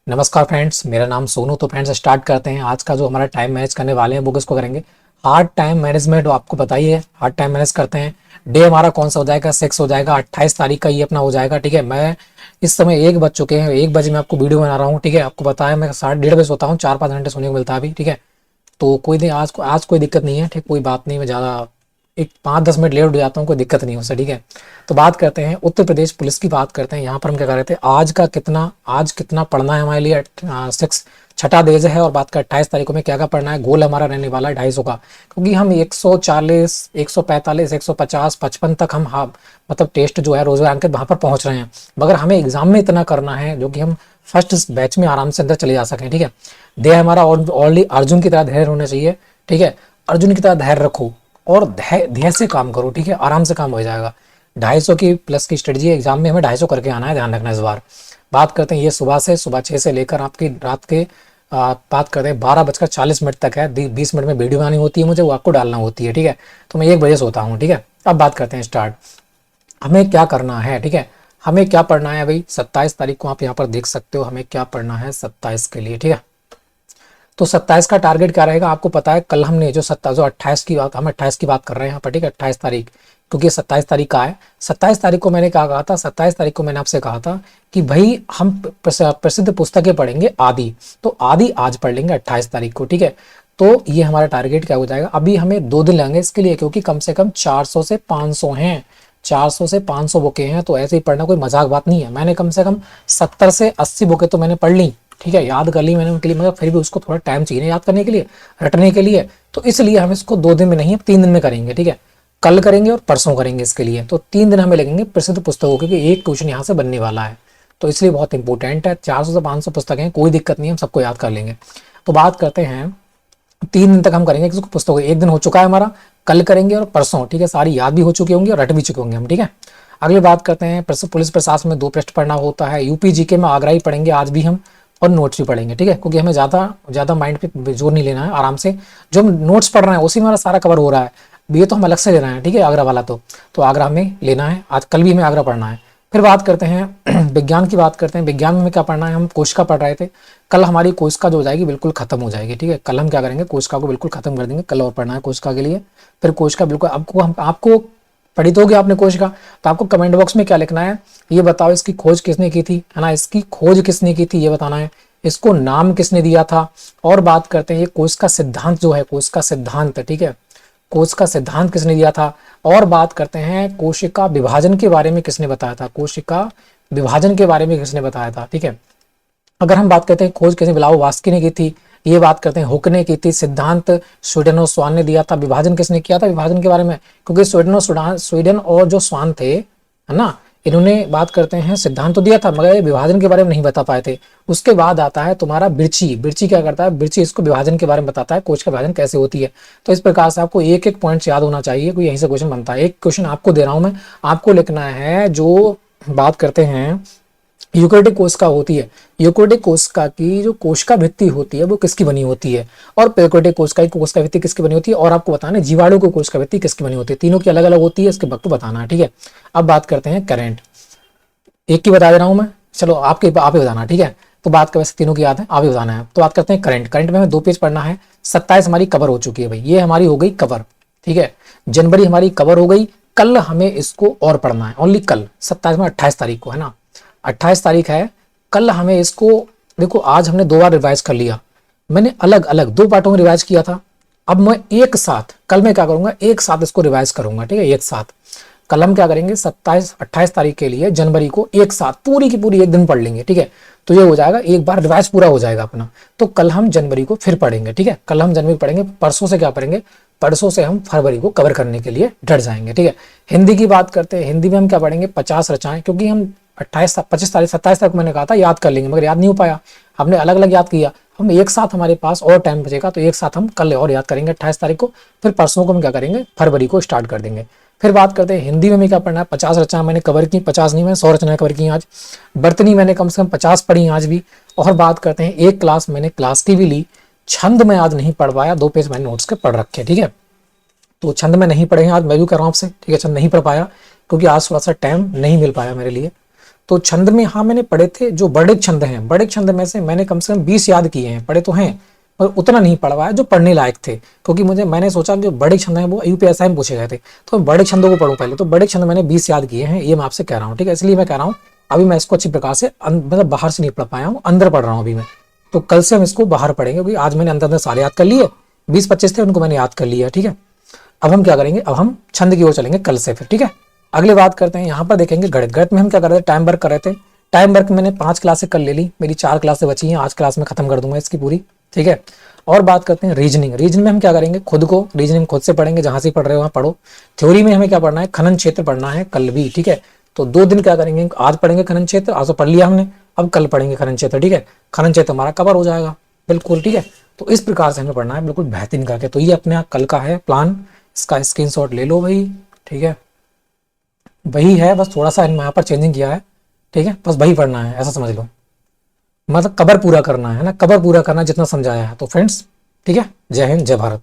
नमस्कार फ्रेंड्स, मेरा नाम सोनू। तो फ्रेंड्स स्टार्ट करते हैं। आज का जो हमारा टाइम मैनेज करने वाले हैं वो किसको करेंगे? Hard time management. आपको बताइए, हार्ड टाइम मैनेज करते हैं। डे हमारा कौन सा हो जाएगा? 6 हो जाएगा। 28 तारीख का ये अपना हो जाएगा। ठीक है, मैं इस समय 1 बज चुके हैं, 1 बजे मैं आपको वीडियो बना रहा हूँ। ठीक है, आपको बताया मैं 1:30 बजे सोता हूँ, 4-5 घंटे सोने को मिलता है अभी। ठीक है, तो कोई नहीं, आज कोई दिक्कत नहीं है। ठीक, कोई बात नहीं, मैं ज़्यादा एक 5-10 मिनट लेट हो जाता हूँ, कोई दिक्कत नहीं उससे। ठीक है, तो बात करते हैं उत्तर प्रदेश पुलिस की। बात करते हैं यहाँ पर हम क्या कर रहे थे, आज कितना पढ़ना है हमारे लिए। 6 छठा डेज है और बात कर 28 तारीख को में क्या क्या पढ़ना है। गोल हमारा रहने वाला है 250 का, क्योंकि हम 140, 145, 150, 55 तक हम, हाँ मतलब टेस्ट जो है रोजगार अंक वहाँ पर पहुँच रहे हैं। मगर हमें एग्जाम में इतना करना है जो कि हम फर्स्ट बैच में आराम से अंदर चले जा सकें। ठीक है, देह हमारा ऑलरेडी अर्जुन की तरह धैर्य होना चाहिए। ठीक है, अर्जुन की तरह धैर्य रखो और धैर्य से काम करो। ठीक है, आराम से काम हो जाएगा। 250 की प्लस की स्ट्रेटजी एग्जाम में हमें 250 करके आना है, ध्यान रखना इस बार। बात करते हैं ये सुबह 6 से लेकर आपकी रात के बात करते हैं 12:40 तक है। 20 मिनट में वीडियो बनानी होती है मुझे, वो आपको डालना होती है। ठीक है, तो मैं 1 बजे सोता हूँ। ठीक है, अब बात करते हैं स्टार्ट। हमें क्या करना है? ठीक है, हमें क्या पढ़ना है भाई? 27 तारीख को आप यहाँ पर देख सकते हो हमें क्या पढ़ना है 27 के लिए। ठीक है, तो 27 का टारगेट क्या रहेगा आपको पता है। कल हमने जो 28 की बात, हम 28 की बात कर रहे हैं यहाँ पर। ठीक है, 28 तारीख, क्योंकि 27 तारीख का है। 27 तारीख को मैंने क्या कहा था? 27 तारीख को मैंने आपसे कहा था कि भाई हम प्रसिद्ध पुस्तकें पढ़ेंगे आदि। तो आदि आज पढ़ लेंगे 28 तारीख को। ठीक है, तो ये हमारा टारगेट क्या हो जाएगा। अभी हमें 2 दिन लगेंगे इसके लिए, क्योंकि कम से कम 400 से 500 हैं। 400 से 500 बुकें हैं, तो ऐसे ही पढ़ना कोई मजाक बात नहीं है। मैंने कम से कम 70 से 80 बुकें तो मैंने पढ़ ली। ठीक है, याद कर ली मैंने उनके लिए, मगर फिर भी उसको थोड़ा टाइम चाहिए ना याद करने के लिए, रटने के लिए। तो इसलिए हम इसको 2 दिन में नहीं, 3 दिन में करेंगे। ठीक है, कल करेंगे और परसों करेंगे इसके लिए। तो 3 दिन हमें लगेंगे प्रसिद्ध पुस्तकों के, क्योंकि एक क्वेश्चन यहाँ से बनने वाला है, तो इसलिए बहुत इंपॉर्टेंट है। 400 से 500 पुस्तकें, कोई दिक्कत नहीं, हम सबको याद कर लेंगे। तो बात करते हैं 3 दिन तक हम करेंगे किसको? पुस्तकों। 1 दिन हो चुका है हमारा, कल करेंगे और परसों। ठीक है, सारी याद भी हो चुकी होंगी और रट भी चुके होंगे हम। ठीक है, अगली बात करते हैं पुलिस प्रशासन में 2 पृष्ठ पढ़ना होता है। यूपी जीके में आगरा ही पढ़ेंगे आज भी हम, और नोट्स भी पढ़ेंगे। ठीक है, क्योंकि हमें ज़्यादा माइंड पे जोर नहीं लेना है, आराम से जो हम नोट्स पढ़ रहे हैं उसी में हमारा सारा कवर हो रहा है। ये तो हम अलग से ले रहे हैं। ठीक है, आगरा वाला तो आगरा हमें लेना है आज, कल भी हमें आगरा पढ़ना है। फिर बात करते हैं विज्ञान की। बात करते हैं विज्ञान में क्या पढ़ना है। हम कोशिका पढ़ रहे थे, कल हमारी कोशिका जो हो जाएगी बिल्कुल खत्म हो जाएगी। ठीक है, कल हम क्या करेंगे, कोशिका को बिल्कुल खत्म कर देंगे। कल और पढ़ना है कोशिका के लिए। फिर कोशिका बिल्कुल आपको पढ़ी तो होगी आपने कोशिका, तो आपको कमेंट बॉक्स में क्या लिखना है ये बताओ। इसकी खोज किसने की थी, है ना? इसकी खोज किसने की थी ये बताना है। इसको नाम किसने दिया था। और बात करते हैं ये कोश का सिद्धांत जो है, कोश का सिद्धांत। ठीक है, कोश का सिद्धांत किसने दिया था। और बात करते हैं कोशिका विभाजन के बारे में किसने बताया था। कोशिका विभाजन के बारे में किसने बताया था। ठीक है, अगर हम बात करते हैं खोज किसने, ब्लाउवास्की ने की थी। ये बात करते हैं हुक ने की थी। सिद्धांत स्वीडन और स्वान ने दिया था। विभाजन किसने किया था विभाजन के बारे में, क्योंकि स्वीडन और जो स्वान थे, है ना, इन्होंने बात करते हैं सिद्धांत तो दिया था, मगर विभाजन के बारे में नहीं बता पाए थे। उसके बाद आता है तुम्हारा बिरची। बिरची क्या करता है? बिरची इसको विभाजन के बारे में बताता है, कोश का विभाजन कैसे होती है। तो इस प्रकार से आपको एक एक पॉइंट याद होना चाहिए, कोई यहीं से क्वेश्चन बनता है। एक क्वेश्चन आपको दे रहा हूं मैं, आपको लिखना है। जो बात करते हैं यूकेरियोटिक कोशिका होती है, यूकेरियोटिक कोशिका की जो कोशिका भित्ति होती है वो किसकी बनी होती है, और प्रोकैरियोटिक कोशिका की कोशिका भित्ति किसकी बनी होती है, और आपको बताना है जीवाणु की कोशिका भित्ति किसकी बनी होती है। तीनों की अलग अलग होती है, इसके वक्त को बताना है। ठीक है, अब बात करते हैं करंट। एक की बता दे रहा हूं मैं, चलो आप ही बताना। ठीक है, तो बात कर, वैसे तीनों की याद है, आप ही बताना है। तो बात करते हैं करंट। करंट में हमें 2 पेज पढ़ना है। 27 हमारी कवर हो चुकी है भाई, ये हमारी हो गई कवर। ठीक है, जनवरी हमारी कवर हो गई। कल हमें इसको और पढ़ना है, ओनली कल। 27 में 28 तारीख को है ना, 28 तारीख है। कल हमें इसको, देखो आज हमने 2 बार रिवाइज कर लिया। मैंने अलग अलग 2 पार्टों में रिवाइज किया था। अब मैं एक साथ, कल मैं क्या करूंगा, एक साथ इसको रिवाइज करूंगा। ठीक है, एक साथ कल हम क्या करेंगे 28 तारीख के लिए जनवरी को एक साथ पूरी की पूरी एक दिन पढ़ लेंगे। ठीक है, तो ये हो जाएगा, एक बार रिवाइज पूरा हो जाएगा अपना। तो कल हम जनवरी को फिर पढ़ेंगे। ठीक है, कल हम जनवरी पढ़ेंगे। परसों से क्या पढ़ेंगे, परसों से हम फरवरी को कवर करने के लिए डट जाएंगे। ठीक है, हिंदी की बात करते हैं। हिंदी में हम क्या पढ़ेंगे, 50 रचनाएं, क्योंकि हम 25 तारीख 27 तक मैंने कहा था याद कर लेंगे, मगर याद नहीं हो पाया। हमने अलग अलग याद किया। हम एक साथ, हमारे पास और टाइम बचेगा तो एक साथ हम कल और याद करेंगे 28 तारीख को। फिर परसों को हम क्या करेंगे, फरवरी को स्टार्ट कर देंगे। फिर बात करते हैं हिंदी में हमें क्या पढ़ना है। 50 रचना मैंने कवर की, 50 नहीं, मैंने 100 रचनाएं कवर की आज। बर्तनी मैंने कम से कम 50 पढ़ी आज भी। और बात करते हैं एक क्लास मैंने क्लास की भी ली। छंद में आज नहीं पढ़ पाया, 2 पेज मैंने नोट्स के पढ़ रखे। ठीक है, तो छंद में नहीं पढ़े आज, मैं भी कर रहा हूँ आपसे। ठीक है, छंद नहीं पढ़ पाया क्योंकि आज थोड़ा सा टाइम नहीं मिल पाया मेरे लिए। तो छंद में हाँ मैंने पढ़े थे, जो बड़े छंद हैं, बड़े छंद में से मैंने कम से कम 20 याद किए हैं, पढ़े तो हैं पर उतना नहीं पढ़ पाया जो पढ़ने लायक थे, क्योंकि मैंने सोचा जो बड़े छंद हैं वो यूपीएसआई में पूछे गए थे, तो मैं बड़े छंदों को पढ़ूं पहले। तो बड़े छंद मैंने 20 याद किए हैं, ये मैं आपसे कह रहा हूँ, ठीक है। इसलिए मैं कह रहा हूँ अभी मैं इसको अच्छी प्रकार से मतलब बाहर से नहीं पढ़ पाया हूँ, अंदर पढ़ रहा हूँ अभी मैं। तो कल से हम इसको बाहर पढ़ेंगे, क्योंकि आज मैंने अंदर अंदर सारे याद कर लिए, 20-25 थे उनको मैंने याद कर लिया, ठीक है। अब हम क्या करेंगे, अब हम छंद की ओर चलेंगे कल से फिर, ठीक है। अगली बात करते हैं, यहाँ पर देखेंगे गणित। गणित में हम क्या कर रहे थे, टाइम वर्क कर रहे थे। टाइम वर्क मैंने 5 क्लासें कर ले ली, मेरी 4 क्लासें बची हैं, आज क्लास में खत्म कर दूंगा इसकी पूरी, ठीक है। और बात करते हैं रीजनिंग। रीजनिंग में हम क्या करेंगे, खुद को रीजनिंग खुद से पढ़ेंगे, जहां से पढ़ रहे हो वहां पढ़ो। थ्योरी में हमें क्या पढ़ना है, खनन क्षेत्र पढ़ना है कल भी, ठीक है। तो 2 दिन क्या करेंगे, आज पढ़ेंगे खनन क्षेत्र, आज तो पढ़ लिया हमने, अब कल पढ़ेंगे खनन क्षेत्र, ठीक है। खनन क्षेत्र हमारा कवर हो जाएगा बिल्कुल, ठीक है। तो इस प्रकार से हमें पढ़ना है बिल्कुल बेहतरीन करके। तो ये अपने यहाँ कल का है प्लान, इसका स्क्रीनशॉट ले लो भाई, ठीक है। वही है, बस थोड़ा सा यहाँ पर चेंजिंग किया है, ठीक है। बस वही पढ़ना है, ऐसा समझ लो, मतलब कवर पूरा करना है ना, कवर पूरा करना जितना समझाया है। तो फ्रेंड्स ठीक है, जय हिंद जय भारत।